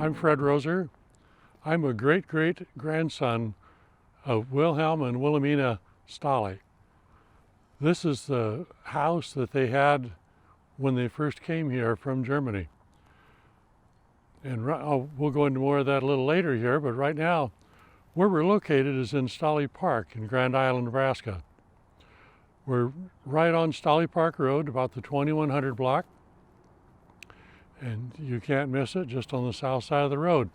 I'm Fred Roeser. I'm a great-great-grandson of Wilhelm and Wilhelmina Stolley. This is the house that they had when they first came here from Germany. And we'll go into more of that a little later here, but right now, where we're located is in Stolley Park in Grand Island, Nebraska. We're right on Stolley Park Road, about the 2100 block. And you can't miss it, just on the south side of the road.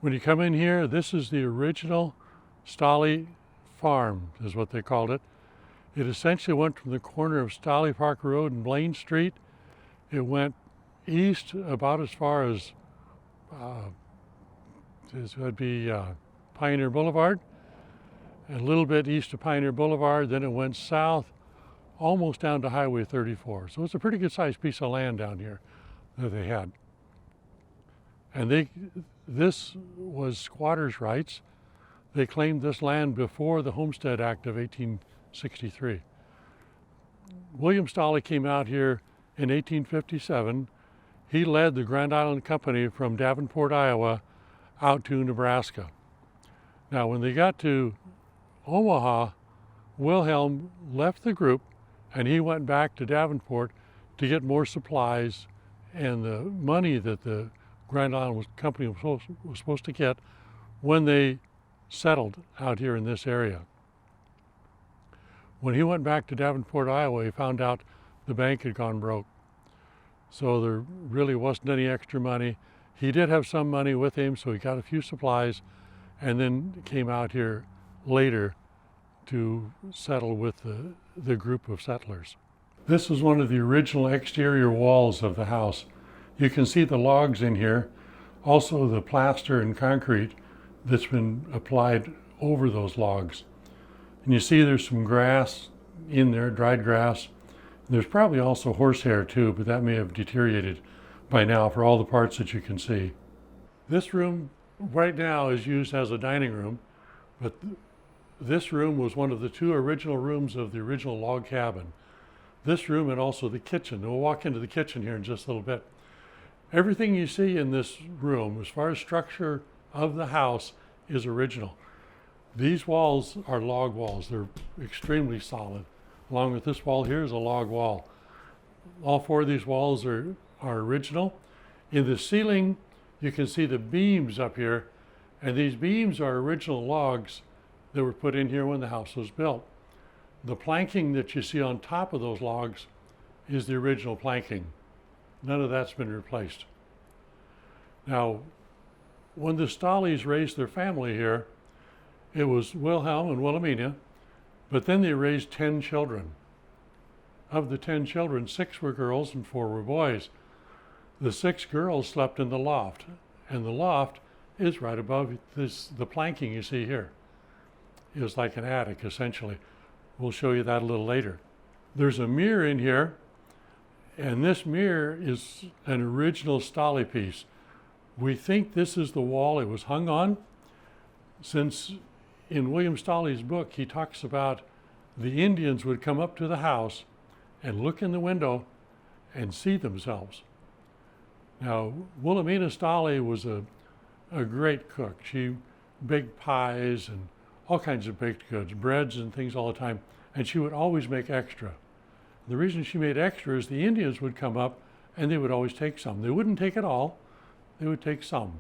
When you come in here, this is the original Stolley farm, is what they called it. It essentially went from the corner of Stolley Park Road and Blaine Street. It went east about as far as this would be Pioneer Boulevard, and a little bit east of Pioneer Boulevard. Then it went south, almost down to Highway 34. So it's a pretty good sized piece of land down here that they had. And this was squatters' rights. They claimed this land before the Homestead Act of 1863. William Stolley came out here in 1857. He led the Grand Island Company from Davenport, Iowa, out to Nebraska. Now, when they got to Omaha, Wilhelm left the group and he went back to Davenport to get more supplies and the money that the Grand Island Company was supposed to get when they settled out here in this area. When he went back to Davenport, Iowa, he found out the bank had gone broke. So there really wasn't any extra money. He did have some money with him, so he got a few supplies and then came out here later to settle with the group of settlers. This is one of the original exterior walls of the house. You can see the logs in here, also the plaster and concrete that's been applied over those logs. And you see there's some grass in there, dried grass. There's probably also horsehair too, but that may have deteriorated by now for all the parts that you can see. This room right now is used as a dining room, but this room was one of the two original rooms of the original log cabin. This room and also the kitchen. We'll walk into the kitchen here in just a little bit. Everything you see in this room, as far as structure of the house, is original. These walls are log walls. They're extremely solid. Along with this wall here is a log wall. All four of these walls are original. In the ceiling, you can see the beams up here, and these beams are original logs that were put in here when the house was built. The planking that you see on top of those logs is the original planking. None of that's been replaced. Now, when the Stolleys raised their family here, it was Wilhelm and Wilhelmina, but then they raised 10 children. Of the 10 children, 6 were girls and 4 were boys. The 6 girls slept in the loft, and the loft is right above the planking you see here. It was like an attic, essentially. We'll show you that a little later. There's a mirror in here, and this mirror is an original Stolley piece. We think this is the wall it was hung on, since in William Stolley's book, he talks about the Indians would come up to the house and look in the window and see themselves. Now, Wilhelmina Stolley was a great cook. She baked pies and all kinds of baked goods, breads and things all the time, and she would always make extra. The reason she made extra is the Indians would come up and they would always take some. They wouldn't take it all, they would take some.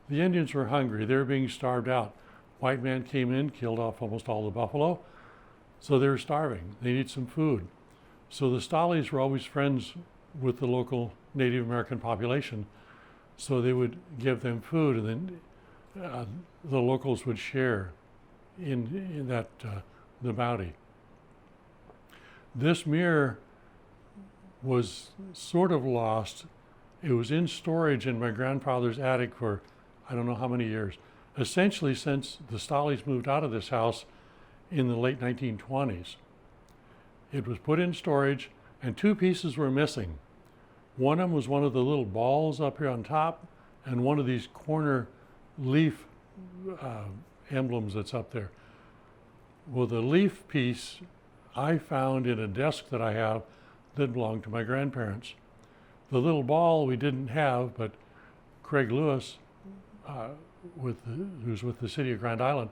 The Indians were hungry, they were being starved out. White man came in, killed off almost all the buffalo, so they were starving. They needed some food. So the Stolleys were always friends with the local Native American population, so they would give them food, and then the locals would share in that the bounty. This mirror was sort of lost. It was in storage in my grandfather's attic for I don't know how many years. Essentially since the Stolleys moved out of this house in the late 1920s. It was put in storage and 2 pieces were missing. One of them was one of the little balls up here on top and one of these corner leaf emblems that's up there. Well, the leaf piece I found in a desk that I have that belonged to my grandparents. The little ball we didn't have, but Craig Lewis who's with the city of Grand Island,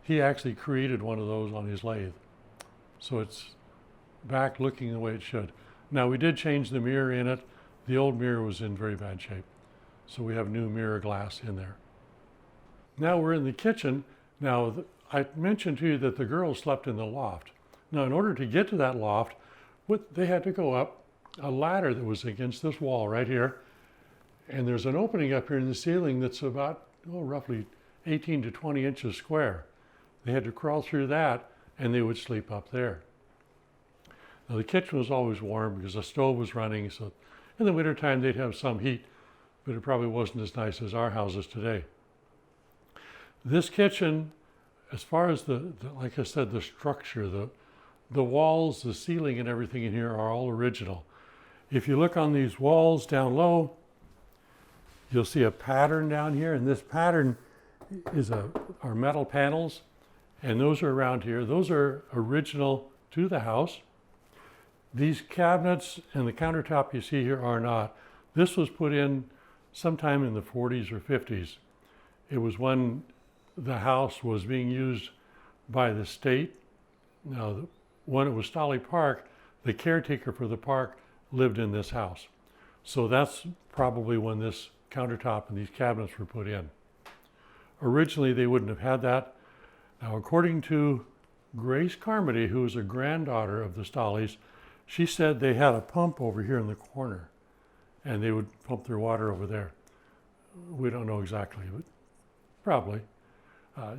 he actually created one of those on his lathe. So it's back looking the way it should. Now we did change the mirror in it. The old mirror was in very bad shape. So we have new mirror glass in there. Now we're in the kitchen. Now I mentioned to you that the girls slept in the loft. Now in order to get to that loft, they had to go up a ladder that was against this wall right here. And there's an opening up here in the ceiling that's about, roughly 18 to 20 inches square. They had to crawl through that and they would sleep up there. Now the kitchen was always warm because the stove was running, so in the wintertime they'd have some heat, but it probably wasn't as nice as our houses today. This kitchen, as far as like I said, the structure, the walls, the ceiling and everything in here are all original. If you look on these walls down low, you'll see a pattern down here, and this pattern is are metal panels, and those are around here. Those are original to the house. These cabinets and the countertop you see here are not. This was put in sometime in the 40s or 50s. It was when the house was being used by the state. Now, when it was Stolley Park, the caretaker for the park lived in this house. So that's probably when this countertop and these cabinets were put in. Originally, they wouldn't have had that. Now, according to Grace Carmody, who was a granddaughter of the Stolleys, she said they had a pump over here in the corner, and they would pump their water over there. We don't know exactly, but probably.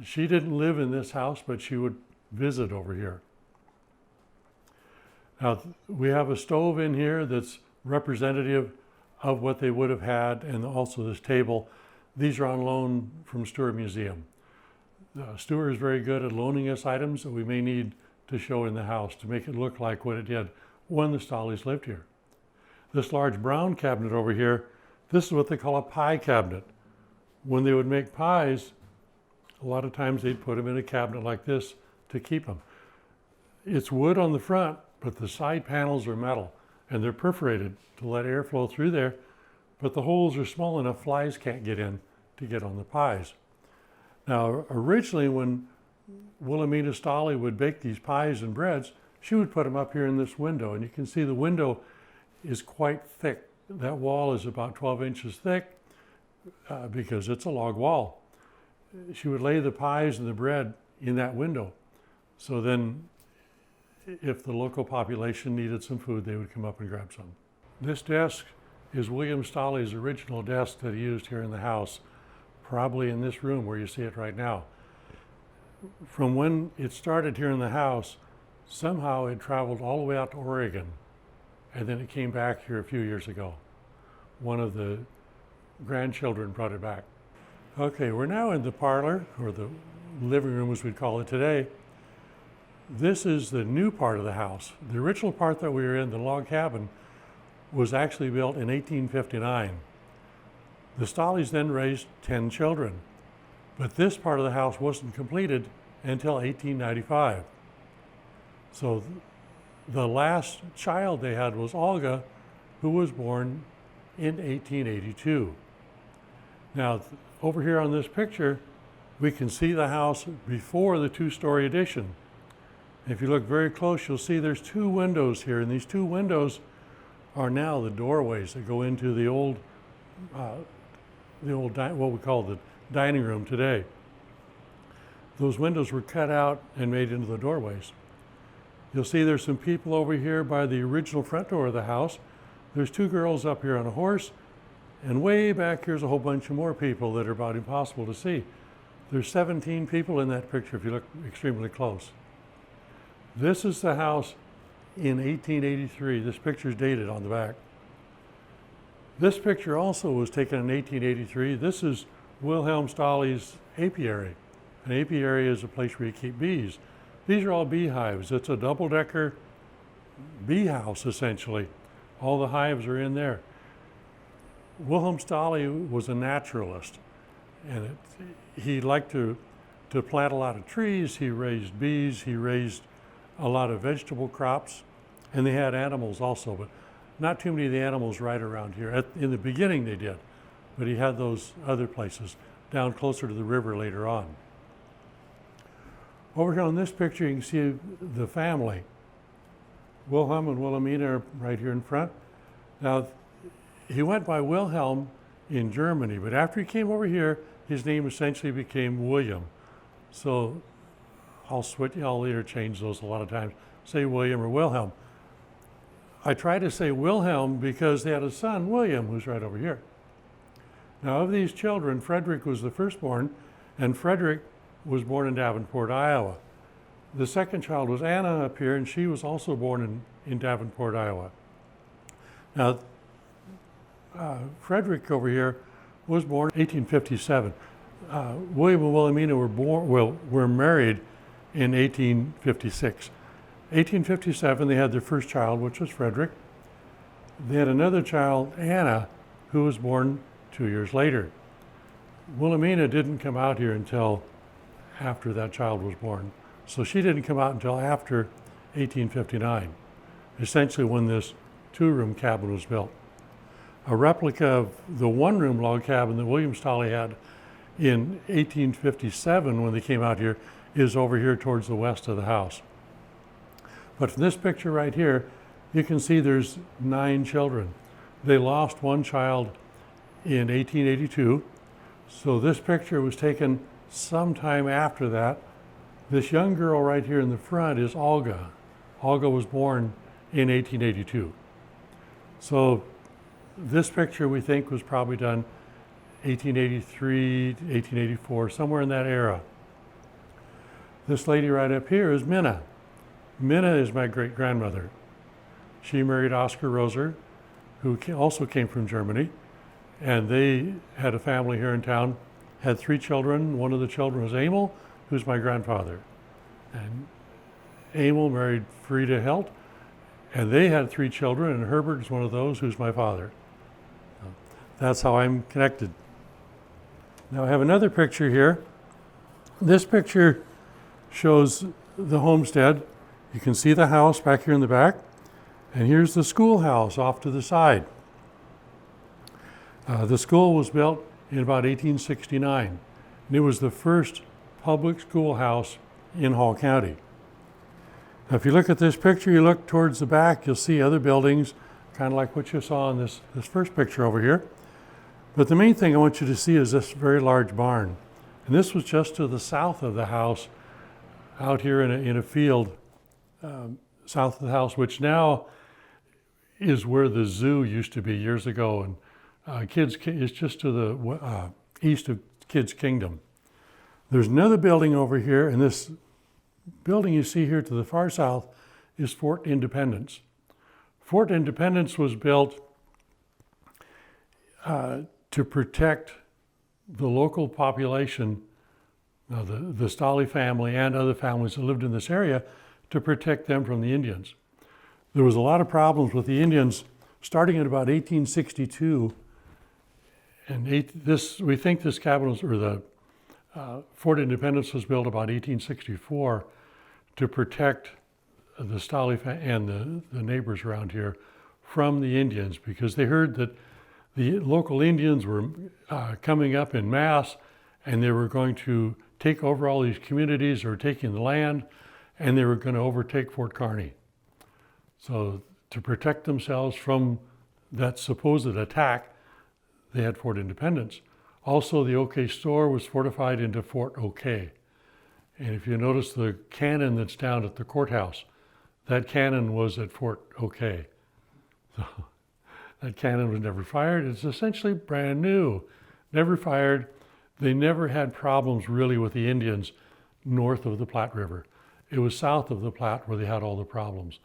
She didn't live in this house, but she would visit over here. Now, we have a stove in here that's representative of what they would have had, and also this table. These are on loan from Stewart Museum. Stewart is very good at loaning us items that we may need to show in the house to make it look like what it did when the Stolleys lived here. This large brown cabinet over here, this is what they call a pie cabinet. When they would make pies, a lot of times they'd put them in a cabinet like this to keep them. It's wood on the front, but the side panels are metal, and they're perforated to let air flow through there, but the holes are small enough flies can't get in to get on the pies. Now, originally when Wilhelmina Stolley would bake these pies and breads, she would put them up here in this window, and you can see the window is quite thick. That wall is about 12 inches thick because it's a log wall. She would lay the pies and the bread in that window. So then if the local population needed some food, they would come up and grab some. This desk is William Stolley's original desk that he used here in the house, probably in this room where you see it right now. From when it started here in the house, somehow it traveled all the way out to Oregon, and then it came back here a few years ago. One of the grandchildren brought it back. Okay, we're now in the parlor, or the living room as we'd call it today. This is the new part of the house. The original part that we were in, the log cabin, was actually built in 1859. The Stolleys then raised 10 children, but this part of the house wasn't completed until 1895. So the last child they had was Olga, who was born in 1882. Now, over here on this picture, we can see the house before the two-story addition. If you look very close, you'll see there's two windows here, and these two windows are now the doorways that go into the old what we call the dining room today. Those windows were cut out and made into the doorways. You'll see there's some people over here by the original front door of the house. There's two girls up here on a horse, and way back here's a whole bunch of more people that are about impossible to see. There's 17 people in that picture if you look extremely close. This is the house in 1883. This picture's dated on the back. This picture also was taken in 1883. This is Wilhelm Stolley's apiary. An apiary is a place where you keep bees. These are all beehives. It's a double-decker bee house, essentially. All the hives are in there. Wilhelm Stolley was a naturalist, and he liked to plant a lot of trees. He raised bees. He raised a lot of vegetable crops, and they had animals also, but not too many of the animals right around here. In the beginning they did, but he had those other places. down closer to the river later on. Over here on this picture, you can see the family. Wilhelm and Wilhelmina are right here in front. Now, he went by Wilhelm in Germany, but after he came over here, his name essentially became William. So I'll interchange those a lot of times, say William or Wilhelm. I try to say Wilhelm because they had a son, William, who's right over here. Now, of these children, Frederick was the firstborn, and Frederick was born in Davenport, Iowa. The second child was Anna up here, and she was also born in Davenport, Iowa. Now, Frederick over here was born in 1857. William and Wilhelmina were married in 1856. 1857, they had their first child, which was Frederick. They had another child, Anna, who was born 2 years later. Wilhelmina didn't come out here until after that child was born. So she didn't come out until after 1859, essentially when this two-room cabin was built. A replica of the one-room log cabin that William Stolley had in 1857 when they came out here is over here towards the west of the house. But from this picture right here, you can see there's 9 children. They lost one child in 1882. So this picture was taken sometime after that. This young girl right here in the front is Olga. Olga was born in 1882. So this picture we think was probably done 1883, 1884, somewhere in that era. This lady right up here is Minna. Minna is my great-grandmother. She married Oscar Roeser, who also came from Germany, and they had a family here in town, had 3 children. One of the children was Emil, who's my grandfather. And Emil married Frieda Helt, and they had 3 children, and Herbert is one of those, who's my father. That's how I'm connected. Now I have another picture here. This picture shows the homestead. You can see the house back here in the back, and here's the schoolhouse off to the side. The school was built in about 1869, and it was the first public schoolhouse in Hall County. Now, if you look at this picture, you look towards the back, you'll see other buildings, kind of like what you saw in this first picture over here. But the main thing I want you to see is this very large barn. And this was just to the south of the house, out here in a field south of the house, which now is where the zoo used to be years ago. And it's just to the east of Kids Kingdom. There's another building over here, and this building you see here to the far south is Fort Independence. Fort Independence was built to protect the local population, the Stolley family and other families that lived in this area, to protect them from the Indians. There was a lot of problems with the Indians starting in about 1862. And we think this cabin was, or the Fort Independence was built about 1864 to protect the Stolley and the neighbors around here from the Indians, because they heard that the local Indians were coming up in mass, and they were going to take over all these communities, or taking the land, and they were going to overtake Fort Kearny. So to protect themselves from that supposed attack, they had Fort Independence. Also, the OK store was fortified into Fort OK. And if you notice the cannon that's down at the courthouse, that cannon was at Fort OK. So that cannon was never fired. It's essentially brand new, never fired. They never had problems really with the Indians north of the Platte River. It was south of the Platte where they had all the problems.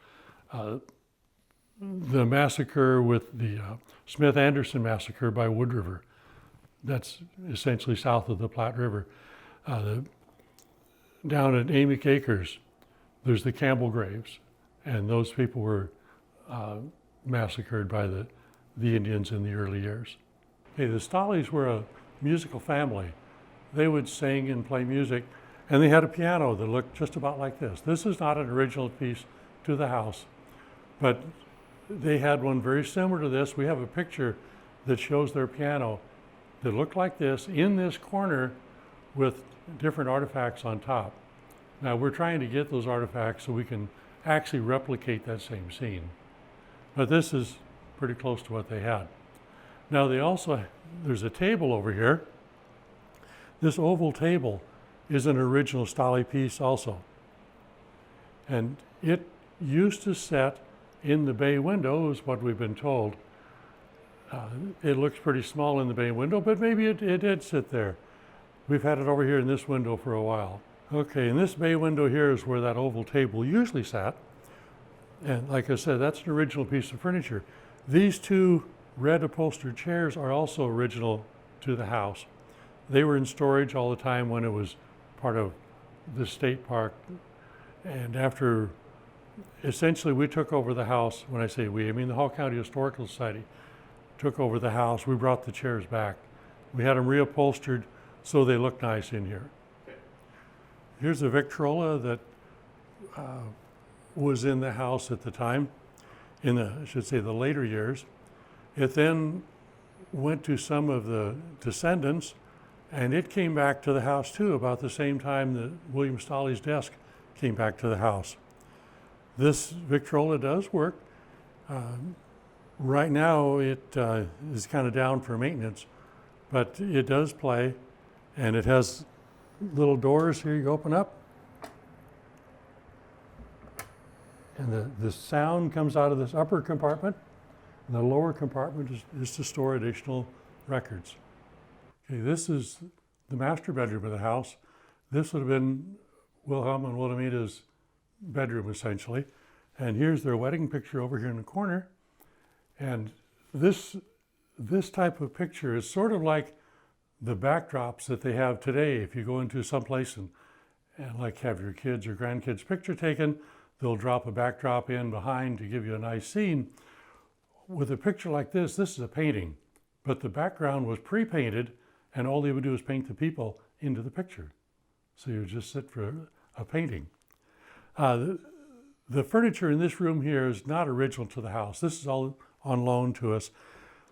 The massacre with the Smith-Anderson massacre by Wood River, that's essentially south of the Platte River. Down at Amick Acres, there's the Campbell graves, and those people were massacred by the Indians in the early years. Okay, the Stolleys were a musical family. They would sing and play music, and they had a piano that looked just about like this. This is not an original piece to the house, but they had one very similar to this. We have a picture that shows their piano that looked like this in this corner with different artifacts on top. Now we're trying to get those artifacts so we can actually replicate that same scene. But this is pretty close to what they had. Now there's a table over here. This oval table is an original Stolley piece also. And it used to set in the bay window, is what we've been told. It looks pretty small in the bay window, but maybe it did sit there. We've had it over here in this window for a while. Okay, and this bay window here is where that oval table usually sat. And like I said, that's an original piece of furniture. These two red upholstered chairs are also original to the house. They were in storage all the time when it was part of the state park. And after, essentially we took over the house. When I say we, I mean the Hall County Historical Society took over the house. We brought the chairs back. We had them reupholstered so they look nice in here. Here's a Victrola that was in the house at the time, in the, I should say, the later years. It then went to some of the descendants, and it came back to the house too, about the same time that William Stolley's desk came back to the house. This Victrola does work. Right now it is kind of down for maintenance, but it does play, and it has little doors here you open up. And the sound comes out of this upper compartment, and the lower compartment is to store additional records. Okay, this is the master bedroom of the house. This would have been Wilhelm and Wilhelmina's bedroom, essentially. And here's their wedding picture over here in the corner. And this type of picture is sort of like the backdrops that they have today. If you go into someplace and like have your kids or grandkids' picture taken, they'll drop a backdrop in behind to give you a nice scene. With a picture like this is a painting, but the background was pre-painted, and all they would do is paint the people into the picture. So you would just sit for a painting. The furniture in this room here is not original to the house. This is all on loan to us.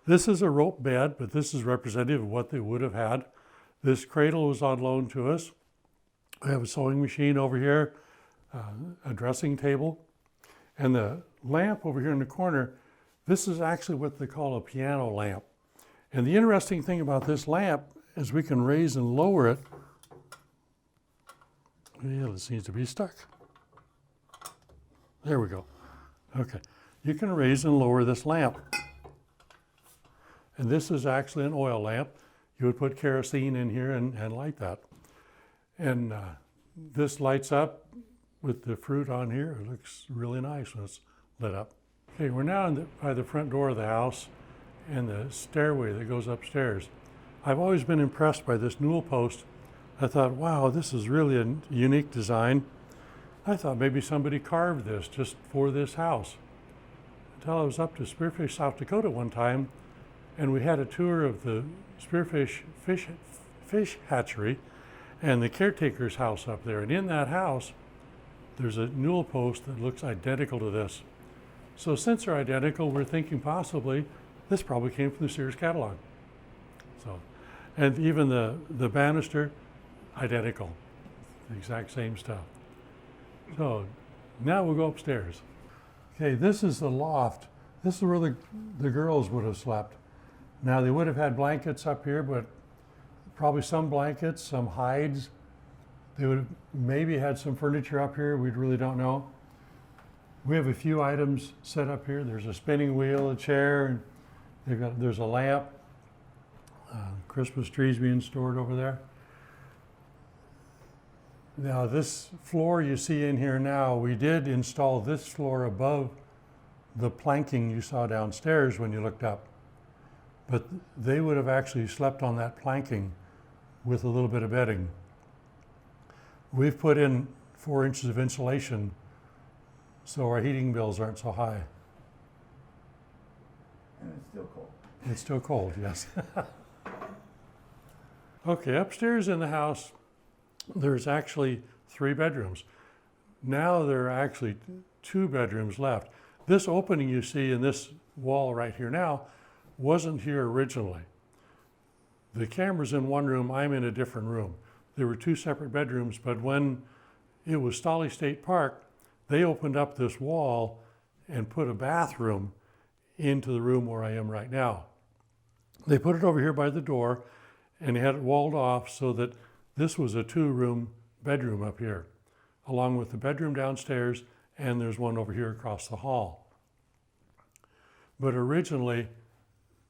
This is a rope bed, but this is representative of what they would have had. This cradle was on loan to us. We have a sewing machine over here, a dressing table, and the lamp over here in the corner, this is actually what they call a piano lamp. And the interesting thing about this lamp is we can raise and lower it. Yeah, it seems to be stuck. There we go. Okay, you can raise and lower this lamp. And this is actually an oil lamp. You would put kerosene in here and light that. And this lights up with the fruit on here. It looks really nice when it's lit up. Okay, we're now by the front door of the house and the stairway that goes upstairs. I've always been impressed by this newel post. I thought, wow, this is really a unique design. I thought maybe somebody carved this just for this house. Until I was up to Spearfish, South Dakota one time, and we had a tour of the Spearfish fish hatchery and the caretaker's house up there. And in that house, there's a newel post that looks identical to this. So since they're identical, we're thinking possibly this probably came from the Sears catalog. So, and even the banister, identical, the exact same stuff. So now we'll go upstairs. Okay, this is the loft. This is where the girls would have slept. Now they would have had blankets up here, but probably some blankets, some hides. They would have maybe had some furniture up here. We really don't know. We have a few items set up here. There's a spinning wheel, a chair, and there's a lamp. Christmas trees being stored over there. Now this floor you see in here now, we did install this floor above the planking you saw downstairs when you looked up. But they would have actually slept on that planking with a little bit of bedding. We've put in 4 inches of insulation so our heating bills aren't so high. And it's still cold. It's still cold, yes. Okay, upstairs in the house, there's actually 3 bedrooms. Now there are actually 2 bedrooms left. This opening you see in this wall right here now wasn't here originally. The camera's in one room, I'm in a different room. There were two separate bedrooms, but when it was Stolley State Park, they opened up this wall and put a bathroom into the room where I am right now. They put it over here by the door and had it walled off so that this was a two-room bedroom up here, along with the bedroom downstairs, and there's one over here across the hall. But originally,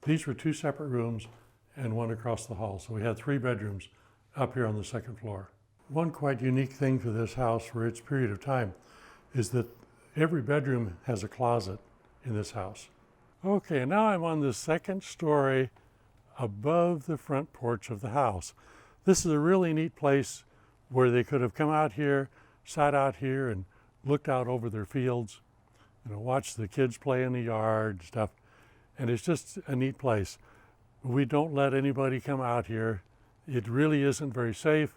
these were two separate rooms and one across the hall. So we had three bedrooms up here on the second floor. One quite unique thing for this house for its period of time is that every bedroom has a closet in this house. Okay, now I'm on the second story above the front porch of the house. This is a really neat place where they could have come out here, sat out here and looked out over their fields, watched the kids play in the yard and stuff. And it's just a neat place. We don't let anybody come out here. It really isn't very safe.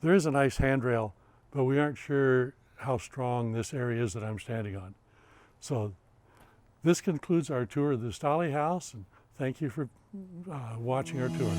There is a nice handrail, but we aren't sure how strong this area is that I'm standing on. So this concludes our tour of the Stolley House, and thank you for watching our tour.